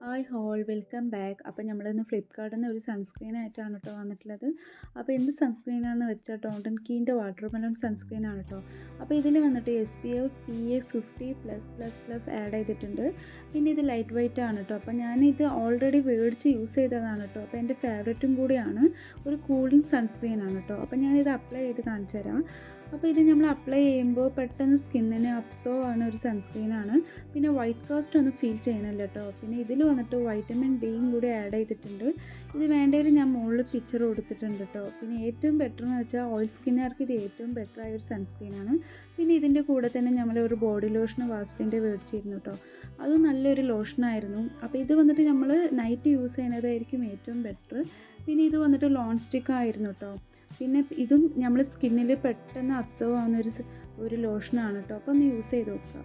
Hi whole welcome back. അപ്പോൾ നമ്മളിന്ന് ഫ്ലിപ്കാർട്ടിൽ നിന്ന് ഒരു സൺസ്ക്രീൻ ആയിട്ടാണ് കേട്ടോ വന്നിട്ടുള്ളത്. അപ്പോൾ എന്ത് സൺസ്ക്രീനാണെന്ന് വെച്ചാൽ ടോണ്ടൻ കീൻ്റെ വാട്ടർ മെലൺ സൺസ്ക്രീനാണ് കേട്ടോ. അപ്പോൾ ഇതിൽ വന്നിട്ട് SPF PA 50+++ ആഡ് ചെയ്തിട്ടുണ്ട്. പിന്നെ ഇത് ലൈറ്റ് വെയ്റ്റ് ആണ് കേട്ടോ. അപ്പോൾ ഞാനിത് ഓൾറെഡി മേടിച്ച് യൂസ് ചെയ്തതാണ് കേട്ടോ. അപ്പോൾ എൻ്റെ ഫേവറേറ്റും കൂടിയാണ്. ഒരു കൂളിംഗ് സൺസ്ക്രീനാണ് കേട്ടോ. അപ്പോൾ ഞാനിത് അപ്ലൈ ചെയ്ത് കാണിച്ചു തരാം. അപ്പോൾ ഇത് നമ്മൾ അപ്ലൈ ചെയ്യുമ്പോൾ പെട്ടെന്ന് സ്കിന്നിന് അബ്സോർവ് ആവുന്ന ഒരു സൺസ്ക്രീനാണ്. പിന്നെ വൈറ്റ് കാസ്റ്റ് ഒന്നും ഫീൽ ചെയ്യണില്ല കേട്ടോ. പിന്നെ ഇതിൽ വന്നിട്ട് വൈറ്റമിൻ ഡിയും കൂടി ആഡ് ചെയ്തിട്ടുണ്ട്. ഇത് വേണ്ടവർ ഞാൻ മുകളിൽ പിക്ചർ കൊടുത്തിട്ടുണ്ട് കേട്ടോ. പിന്നെ ഏറ്റവും ബെറ്റർ എന്ന് വെച്ചാൽ ഓയിൽ സ്കിന്നുകാർക്ക് ഇത് ഏറ്റവും ബെറ്റർ ആയ ഒരു സൺസ്ക്രീനാണ്. പിന്നെ ഇതിൻ്റെ കൂടെ തന്നെ നമ്മൾ ഒരു ബോഡി ലോഷൻ വാസ്ലിൻ്റെ മേടിച്ചിരുന്നു കേട്ടോ. അതും നല്ലൊരു ലോഷനായിരുന്നു. അപ്പോൾ ഇത് വന്നിട്ട് നമ്മൾ നൈറ്റ് യൂസ് ചെയ്യുന്നതായിരിക്കും ഏറ്റവും ബെറ്റർ. പിന്നെ ഇത് വന്നിട്ട് ലോൺ സ്റ്റിക്ക് ആയിരുന്നു കേട്ടോ. പിന്നെ ഇതും നമ്മൾ സ്കിന്നിൽ പെട്ടെന്ന് അബ്സോർവ് ആവുന്ന ഒരു ലോഷനാണ് കേട്ടോ. അപ്പോൾ ഒന്ന് യൂസ് ചെയ്ത് നോക്കുക.